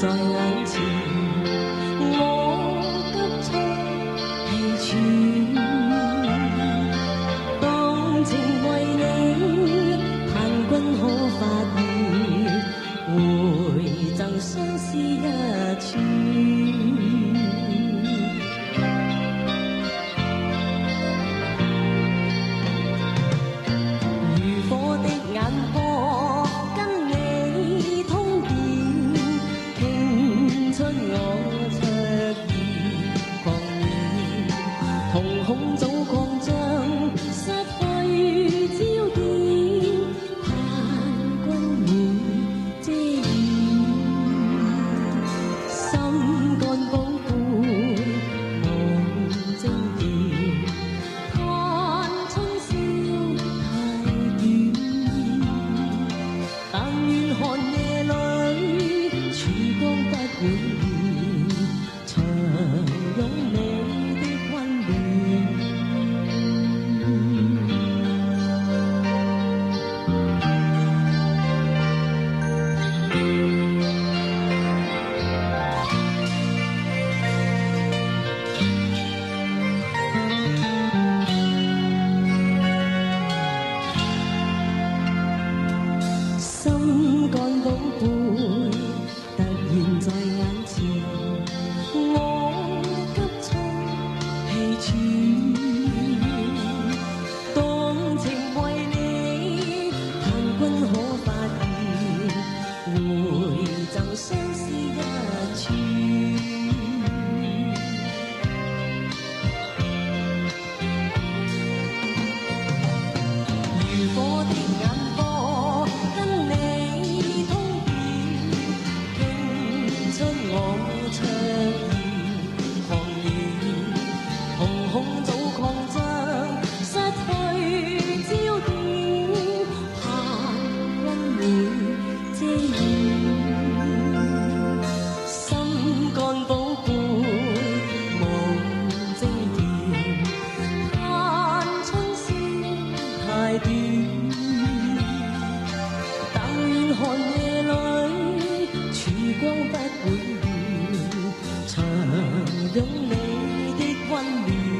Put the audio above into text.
在眼前，我急速氣喘。當情為你，盼君可發現，回贈相思一串。如火的眼波，跟你通電，拼出我灼熱狂熱，瞳孔早擴張，失去焦點，盼君會遮掩，心肝寶貝望晶瑩，盼春宵太短，但願寒夜裏曙光不會現，長擁你的溫暖。心肝寶貝突然在眼前，我急速氣喘。當情為你，盼君可發現，回贈相思一串。如火的眼波，跟你通電，傾出我灼熱狂熱，瞳孔早擴張，失去焦點，盼君會遮掩，心肝寶貝望晶瑩，盼春宵太短，但願寒夜裏曙光不會現，長擁你的溫暖。